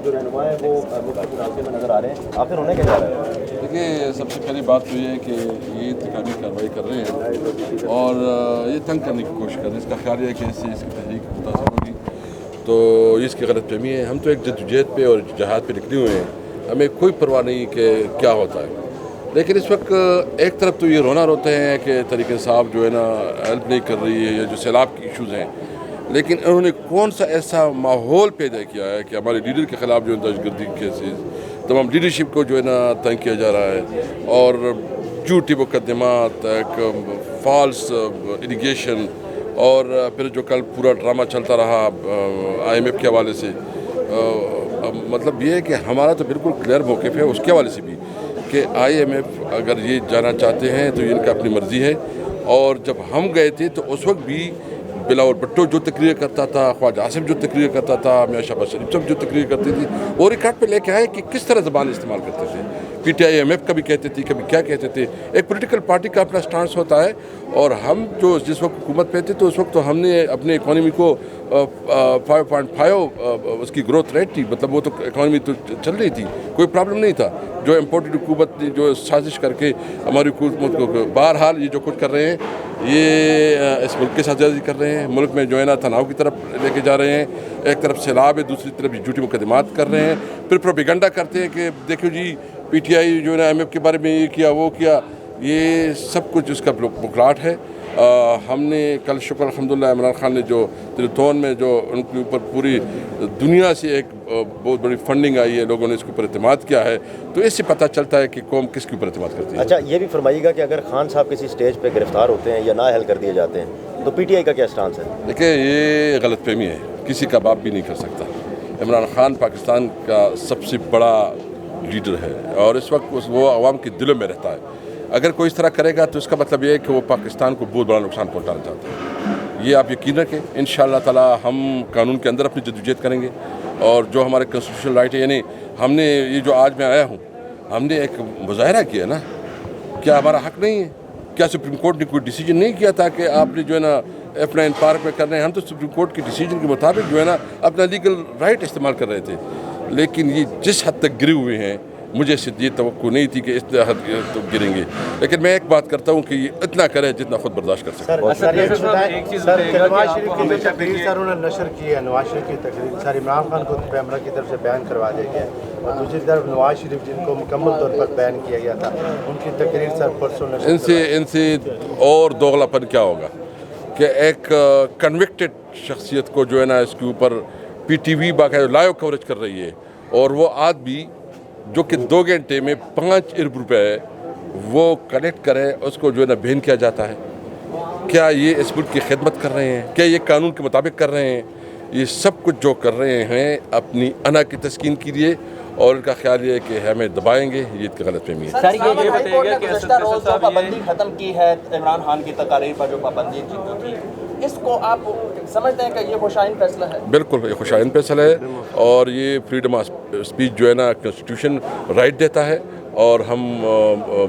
جو رہنما ہے وہ مختلف مناظرے میں نظر آ رہے ہیں، آخر ہونے کیا جا رہا ہے؟ دیکھیے، سب سے پہلی بات تو یہ ہے کہ یہ انتقامی کارروائی کر رہے ہیں اور یہ تنگ کرنے کی کوشش کر رہے ہیں. اس کا خیال یہ ہے کہ اس سے اس کی تحریک متاثر ہوگی، تو اس کی غلط فہمی ہے. ہم تو ایک جدوجہد پہ اور جہاد پہ نکلے ہوئے ہیں، ہمیں کوئی پرواہ نہیں کہ کیا ہوتا ہے. لیکن اس وقت ایک طرف تو یہ رونا روتے ہیں کہ تحریک انصاف جو ہے نا ہیلپ نہیں کر رہی ہے، یا جو سیلاب کی ایشوز ہیں، لیکن انہوں نے کون سا ایسا ماحول پیدا کیا ہے کہ ہمارے لیڈر کے خلاف جو ہے دہشت گردی کیسز، تمام لیڈرشپ کو جو ہے نا تنگ کیا جا رہا ہے، اور جھوٹی مقدمات، ایک فالس ایلیگیشن، اور پھر جو کل پورا ڈرامہ چلتا رہا آئی ایم ایف کے حوالے سے. مطلب یہ ہے کہ ہمارا تو بالکل کلیئر موقف ہے اس کے حوالے سے بھی کہ آئی ایم ایف اگر یہ جانا چاہتے ہیں تو ان کا اپنی مرضی ہے. اور جب ہم گئے تھے تو اس وقت بھی بلاول بھٹو جو تقریر کرتا تھا، خواجہ آصف جو تقریر کرتا تھا، میاں شہباز شریف صاحب جو تقریر کرتے تھے، وہ ریکارڈ پہ لے کے آئے کہ کس طرح زبان استعمال کرتے تھے. P T I M F کا بھی کہتے تھے، کبھی کیا کہتے تھے. ایک پولیٹیکل پارٹی کا اپنا سٹانس ہوتا ہے، اور ہم جو جس وقت حکومت پہ تھے تو اس وقت تو ہم نے اپنے اکانومی کو 5.5 اس کی گروتھ ریٹ تھی، مطلب وہ تو اکانومی تو چل رہی تھی، کوئی پرابلم نہیں تھا. جو امپورٹڈ حکومت نے جو سازش کر کے ہماری حکومت کو، بہرحال یہ جو کچھ کر رہے ہیں یہ اس ملک کے ساتھ زیادتی کر رہے ہیں، ملک میں جو ہے نا تناؤ کی طرف لے کے جا رہے ہیں. ایک طرف سیلاب ہے، دوسری طرف جھوٹی مقدمات کر رہے ہیں، پھر پروپیگنڈا کرتے ہیں کہ دیکھو جی پی ٹی آئی جو ہے نا ایم ایف کے بارے میں یہ کیا وہ کیا. یہ سب کچھ اس کا بکلاٹ ہے. ہم نے کل شکر الحمدللہ عمران خان نے جو تلتون میں جو ان کے اوپر پوری دنیا سے ایک بہت بڑی فنڈنگ آئی ہے، لوگوں نے اس کے اوپر اعتماد کیا ہے، تو اس سے پتہ چلتا ہے کہ قوم کس کے اوپر اعتماد کرتی ہے. اچھا، یہ بھی فرمائیے گا کہ اگر خان صاحب کسی سٹیج پہ گرفتار ہوتے ہیں یا نااہل کر دیے جاتے ہیں تو پی ٹی آئی کا کیا سٹانس ہے؟ دیکھیں، یہ غلط فہمی ہے، کسی کا باپ بھی نہیں کر سکتا. عمران خان پاکستان کا سب سے بڑا لیڈر ہے، اور اس وقت وہ عوام کے دلوں میں رہتا ہے. اگر کوئی اس طرح کرے گا تو اس کا مطلب یہ ہے کہ وہ پاکستان کو بہت بڑا نقصان پہنچانا چاہتا ہے. یہ آپ یقین رکھیں، انشاءاللہ تعالی ہم قانون کے اندر اپنی جدوجہد کریں گے، اور جو ہمارے کنسٹیٹیوشنل رائٹ ہے، یعنی ہم نے یہ جو آج میں آیا ہوں، ہم نے ایک مظاہرہ کیا نا، کیا ہمارا حق نہیں ہے؟ کیا سپریم کورٹ نے کوئی ڈیسیجن نہیں کیا تھا کہ آپ نے جو ہے نا F9 پارک میں کر رہے ہیں؟ ہم تو سپریم کورٹ کے ڈیسیجن کے مطابق جو ہے نا اپنا لیگل رائٹ استعمال کر رہے تھے. لیکن یہ جس حد تک گرے ہوئے ہیں، مجھے یہ توقع نہیں تھی کہ اس حد تک گریں گے. لیکن میں ایک بات کرتا ہوں کہ یہ اتنا کرے جتنا خود برداشت کر سکے. نواز شریف کی جو تقریر سر انہوں نے نشر کی ہے، نواز شریف کی تقریر سر عمران خان کو پیمرا کی طرف سے بیان کروا دیا گیا، اور دوسری طرف نواز شریف جن کو مکمل طور پر بیان کیا گیا تھا، ان کی تقریر سر پرسوں نشر ان سے اور دوغلا پن کیا ہوگا کہ ایک کنوکٹڈ شخصیت کو جو ہے نا اس کے اوپر پی ٹی وی باقاعدہ لائیو کوریج کر رہی ہے، اور وہ آدمی جو کہ 2 گھنٹے میں 5 ارب روپے وہ کلیکٹ کرے، اس کو جو ہے نا بین کیا جاتا ہے. کیا یہ اس ملک کی خدمت کر رہے ہیں؟ کیا یہ قانون کے مطابق کر رہے ہیں؟ یہ سب کچھ جو کر رہے ہیں اپنی انا کی تسکین کے لیے، اور ان کا خیال یہ ہے کہ ہمیں دبائیں گے. یہ غلط فہمی ہے. سر یہ بتائیے گا کہ گزشتہ روز جو پابندی ختم کی ہے عمران خان کی تقاریر پر، جو پابندی تھی، اس کو آپ سمجھتے ہیں کہ یہ خوشائن فیصلہ ہے؟ بالکل یہ خوشائن فیصلہ ہے، اور یہ فریڈم آف اسپیچ جو ہے نا کنسٹیٹیوشن رائٹ دیتا ہے، اور ہم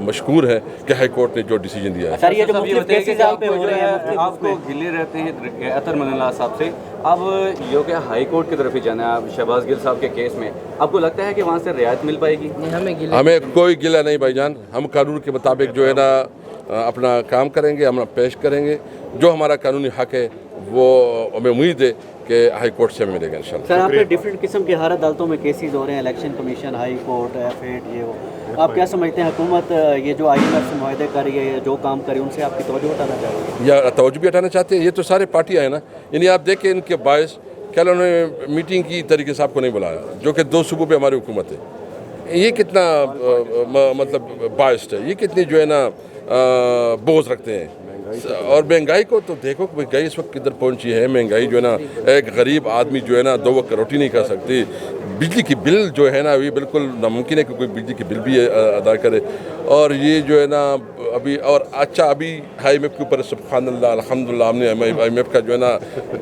مشکور ہیں کہ ہائی کورٹ نے جو ڈیسیجن دیا ہے. سر یہ جو مختلف کیسز آپ پہ ہو رہے ہیں، آپ کو گلے رہتے ہیں عطر من اللہ صاحب سے، اب یہ کہ ہائی کورٹ کی طرف ہی جانا ہے آپ شہباز گل صاحب کے کیس میں، آپ کو لگتا ہے کہ وہاں سے رعایت مل پائے گی؟ ہمیں کوئی گلہ نہیں بھائی جان، ہم قانون کے مطابق جو ہے نا اپنا کام کریں گے، ہم پیش کریں گے جو ہمارا قانونی حق ہے. وہ ہمیں امید ہے کہ ہائی کورٹ سے ہمیں ملے گا انشاءاللہ. سر آپ پہ ڈفرینٹ قسم کے ہر عدالتوں میں کیسز ہو رہے ہیں، election commission, high court, F8، یہ وہ، آپ کیا سمجھتے ہیں حکومت یہ جو آئی ایم ایف سے معاہدے کر رہی ہے، جو کام کر رہی ہے، ان سے آپ کی توجہ ہٹانا چاہیے یا توجہ بھی ہٹانا چاہتے ہیں؟ یہ تو سارے پارٹی آئے نا، یعنی آپ دیکھیں ان کے باعث کل انہوں نے میٹنگ کی طریقے صاحب کو نہیں بلایا، جو کہ 2 صوبوں پہ ہماری حکومت ہے. یہ کتنا مطلب باعث ہے، یہ کتنی جو ہے نا بغض رکھتے ہیں. اور مہنگائی کو تو دیکھو، مہنگائی اس وقت کدھر پہنچی ہے. مہنگائی جو ہے نا، ایک غریب آدمی جو ہے نا 2 وقت روٹی نہیں کھا سکتی. بجلی کی بل جو ہے نا یہ بالکل ناممکن ہے کہ کوئی بجلی کی بل بھی ادا کرے. اور یہ جو ہے نا ابھی، اور اچھا ابھی آئی ایم ایف کے اوپر سبحان اللہ الحمدللہ ہم نے آئی ایم ایف کا جو ہے نا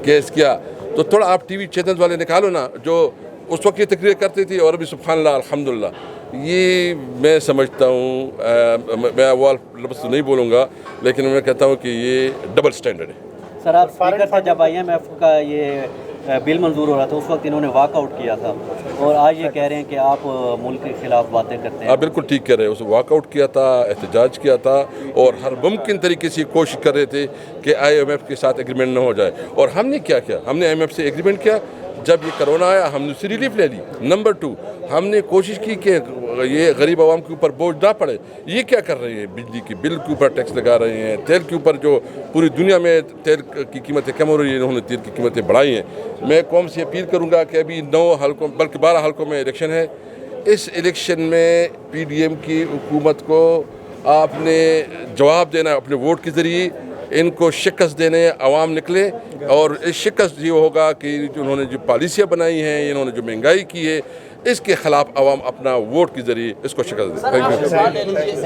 کیس کیا، تو تھوڑا آپ ٹی وی چینل والے نکالو نا جو اس وقت یہ تقریر کرتی تھی، اور ابھی سبحان اللہ الحمدللہ. یہ میں سمجھتا ہوں، میں وہ لفظ تو نہیں بولوں گا، لیکن میں کہتا ہوں کہ یہ ڈبل سٹینڈرڈ ہے. سر آپ اسپیکر تھے جب آئی ایم ایف کا یہ بل منظور ہو رہا تھا، اس وقت انہوں نے واک آؤٹ کیا تھا، اور آج یہ کہہ رہے ہیں کہ آپ ملک کے خلاف باتیں کرتے ہیں. آپ بالکل ٹھیک کہہ رہے ہیں. اس واک آؤٹ کیا تھا, احتجاج کیا تھا, اور ہر ممکن طریقے سے کوشش کر رہے تھے کہ IMF کے ساتھ ایگریمنٹ نہ ہو جائے. اور ہم نے کیا کیا, ہم نے IMF سے ایگریمنٹ کیا. جب یہ کرونا آیا ہم نے اس سے ریلیف لے لی. نمبر 2, ہم نے کوشش کی کہ یہ غریب عوام کے اوپر بوجھ نہ پڑے. یہ کیا کر رہے ہیں, بجلی کے بل کے اوپر ٹیکس لگا رہے ہیں, تیل کے اوپر جو پوری دنیا میں تیل کی قیمتیں کم ہو رہی ہیں, انہوں نے تیل کی قیمتیں بڑھائی ہیں. میں قوم سے اپیل کروں گا کہ ابھی 9 حلقوں بلکہ 12 حلقوں میں الیکشن ہے. اس الیکشن میں PDM کی حکومت کو آپ نے جواب دینا ہے اپنے ووٹ کے ذریعے. ان کو شکست دینے عوام نکلے, اور اس شکست یہ ہوگا کہ انہوں نے جو پالیسیاں بنائی ہیں, انہوں نے جو مہنگائی کی ہے, اس کے خلاف عوام اپنا ووٹ کے ذریعے اس کو شکست دے. Thank you.